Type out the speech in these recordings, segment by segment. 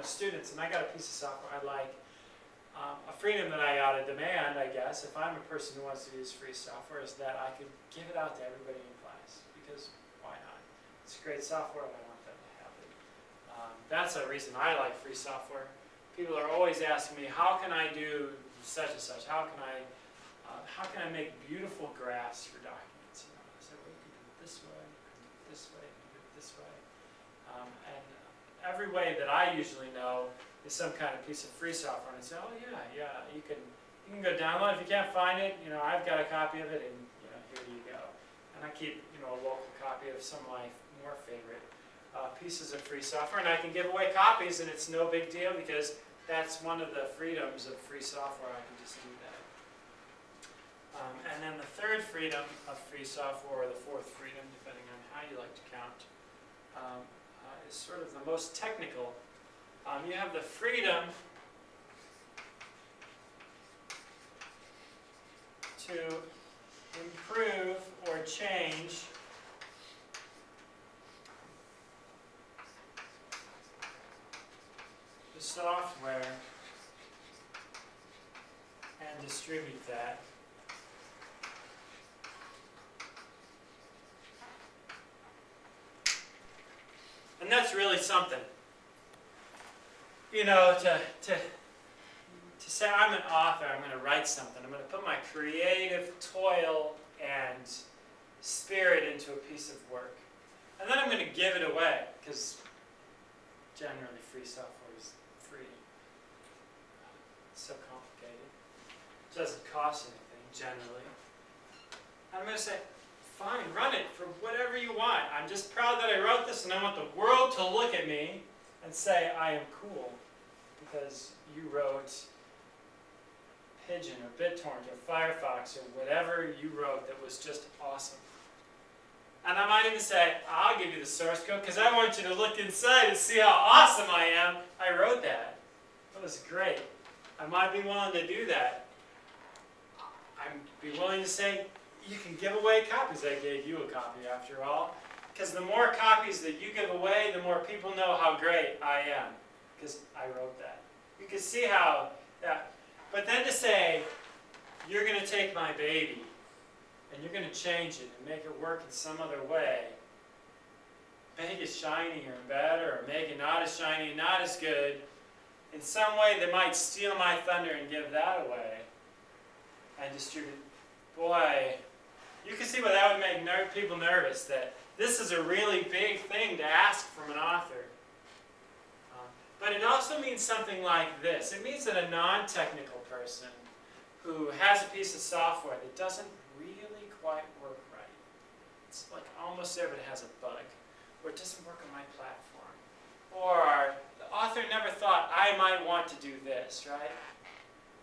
with students, and I got a piece of software I like. A freedom that I ought to demand, I guess, if I'm a person who wants to use free software, is that I could give it out to everybody in class, because why not? It's great software, and I want them to have it. That's a reason I like free software. People are always asking me, how can I do such and such? How can I make beautiful graphs for documents? You know, I say, well, you can do it this way, this way, you can do it this way. And every way that I usually know is some kind of piece of free software, and I say, oh yeah, you can go download. If you can't find it, you know, I've got a copy of it, and you know, here you go. And I keep, you know, a local copy of some of my more favorite pieces of free software, and I can give away copies, and it's no big deal, because that's one of the freedoms of free software. I can just do that. And then the third freedom of free software, or the fourth freedom, depending on how you like to count, is sort of the most technical. You have the freedom to improve or change the software and distribute that. And that's really something. You know, to say I'm an author, I'm going to write something, I'm going to put my creative toil and spirit into a piece of work. And then I'm going to give it away, because generally free software is free. It's so complicated. It doesn't cost anything, generally. I'm going to say, fine, run it for whatever you want. I'm just proud that I wrote this, and I want the world to look at me and say I am cool because you wrote Pigeon or BitTorrent or Firefox or whatever you wrote that was just awesome. And I might even say, I'll give you the source code because I want you to look inside and see how awesome I am. I wrote that. That was great. I might be willing to do that. I'd be willing to say, you can give away copies. I gave you a copy after all. Because the more copies that you give away, the more people know how great I am. Because I wrote that. You can see how that. But then to say, you're going to take my baby, and you're going to change it and make it work in some other way, make it shinier and better, or make it not as shiny and not as good, in some way that might steal my thunder and give that away, and distribute. Boy, you can see why that would make people nervous, that this is a really big thing to ask from an author. But it also means something like this. It means that a non-technical person who has a piece of software that doesn't really quite work right, it's like almost there but it has a bug, or it doesn't work on my platform, or the author never thought I might want to do this, right?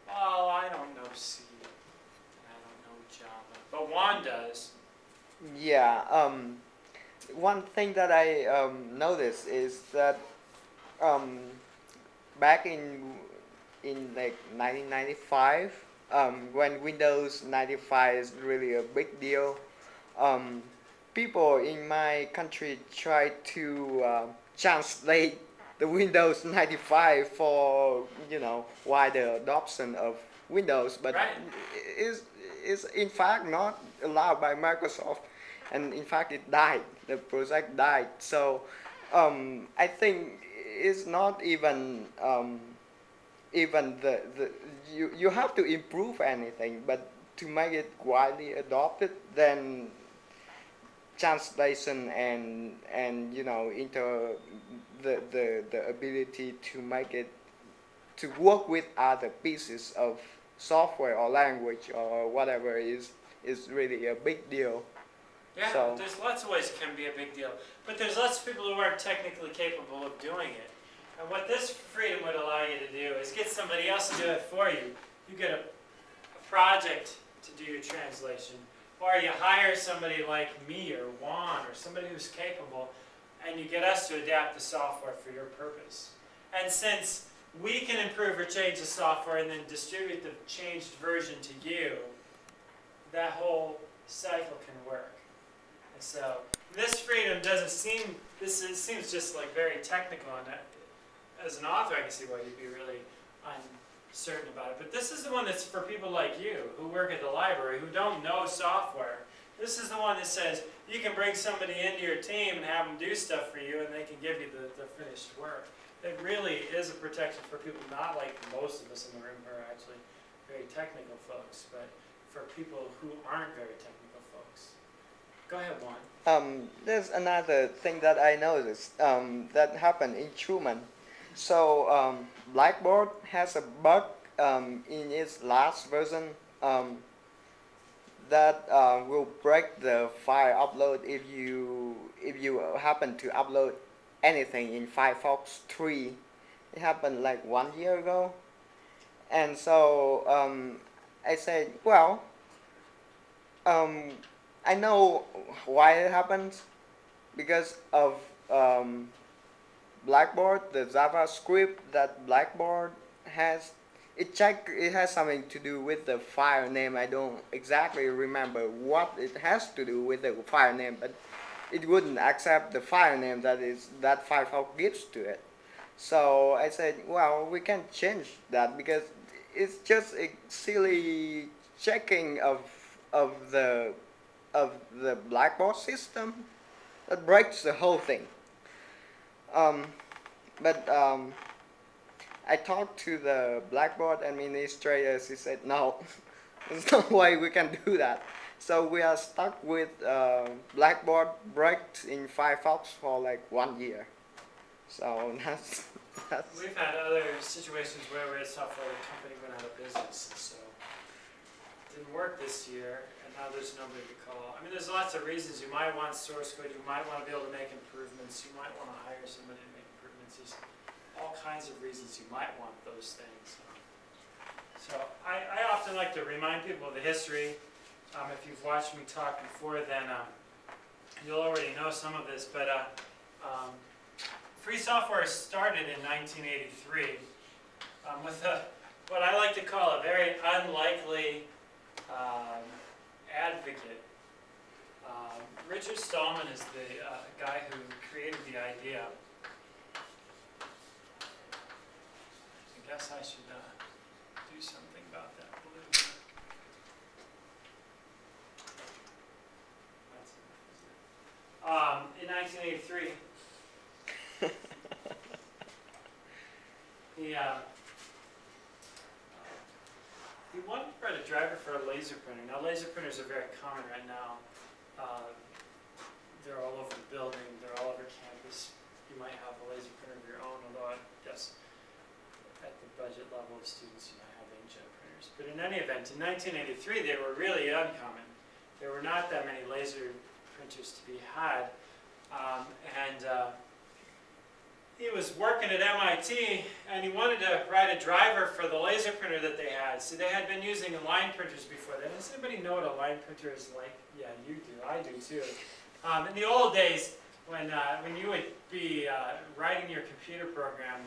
Well, I don't know C, I don't know Java, but Juan does. Yeah, one thing that I noticed is that back in like 1995, when Windows 95 is really a big deal, people in my country tried to translate the Windows 95 for wider adoption of Windows, but right. is in fact not allowed by Microsoft, and in fact it died. The project died. So I think it's not even you have to improve anything, but to make it widely adopted, then translation and into the ability to make it to work with other pieces of software or language or whatever is really a big deal. Yeah, So, there's lots of ways it can be a big deal. But there's lots of people who aren't technically capable of doing it. And what this freedom would allow you to do is get somebody else to do it for you. You get a project to do your translation. Or you hire somebody like me or Juan or somebody who's capable, and you get us to adapt the software for your purpose. And since we can improve or change the software and then distribute the changed version to you, that whole cycle can work. And so this freedom doesn't seem, it seems just like very technical, and as an author, I can see why you'd be really uncertain about it. But this is the one that's for people like you who work at the library, who don't know software. This is the one that says you can bring somebody into your team and have them do stuff for you, and they can give you the finished work. It really is a protection for people, not like most of us in the room who are actually very technical folks, but for people who aren't very technical folks. Go ahead, Juan. There's another thing that I noticed that happened in Truman. So Blackboard has a bug in its last version that will break the file upload if you happen to upload anything in Firefox 3. It happened like 1 year ago, and so I said, well, I know why it happens because of Blackboard, the JavaScript that Blackboard has. It has something to do with the file name. I don't exactly remember what it has to do with the file name, but it wouldn't accept the file name that Firefox gives to it. So I said, well, we can change that because it's just a silly checking of the Blackboard system that breaks the whole thing. But I talked to the Blackboard administrators. He said, no, there's no way we can do that. So we are stuck with Blackboard breaks in Firefox for like 1 year. So that's We've had other situations where we had software company went out of business, so it didn't work this year, and now there's nobody to call. I mean, there's lots of reasons. You might want source code. You might want to be able to make improvements. You might want to hire somebody to make improvements. There's all kinds of reasons you might want those things. So I often like to remind people of the history. If you've watched me talk before, then you'll already know some of this, but free software started in 1983 with what I like to call a very unlikely advocate. Richard Stallman is the guy who created the idea. I guess I should do something about that balloon. In 1983, he wanted to write a driver for a laser printer. Now, laser printers are very common right now. They're all over the building. They're all over campus. You might have a laser printer of your own, although I guess at the budget level of students, you might have inkjet printers. But in any event, in 1983, they were really uncommon. There were not that many laser printers to be had. He was working at MIT, and he wanted to write a driver for the laser printer that they had. So they had been using line printers before then. Does anybody know what a line printer is like? Yeah, you do. I do too. In the old days, when you would be writing your computer program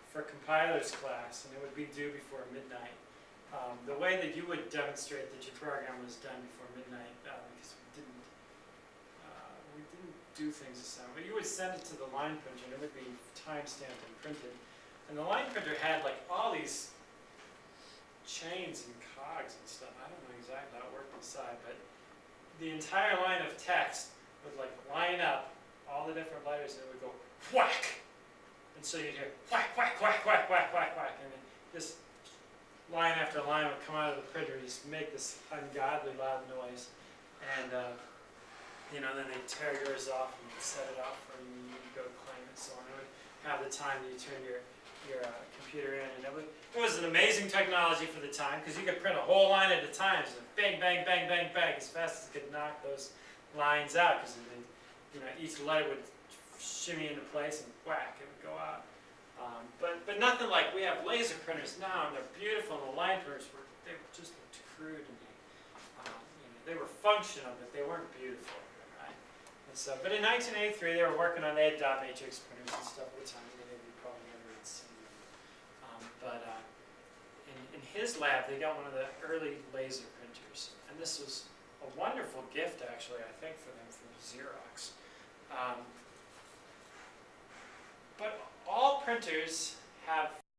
for compiler's class, and it would be due before midnight, the way that you would demonstrate that your program was done before midnight, because we didn't do things the same, but you would send it to the line printer, and it would be time-stamped and printed. And the line printer had like all these chains and cogs and stuff. I don't know exactly how it worked inside, but the entire line of text would like line up all the different letters, and it would go whack. And so you'd hear whack, whack, whack, whack, whack, whack, whack, and then this line after line would come out of the printer and just make this ungodly loud noise. And then they'd tear yours off and set it off for you, and you'd go claim it, so on. It would have the time that you turn your computer in, and it was an amazing technology for the time, because you could print a whole line at a time, so bang, bang, bang, bang, bang, as fast as it could knock those lines out, because each letter would shimmy into place and whack, it would go out. But nothing like we have laser printers now, and they're beautiful, and the line printers they just looked crude to me. They were functional, but they weren't beautiful. So, but in 1983, they were working on, they had dot matrix printers and stuff at the time. You probably never had seen them. In his lab, they got one of the early laser printers. And this was a wonderful gift, actually, I think, for them from Xerox. But all printers have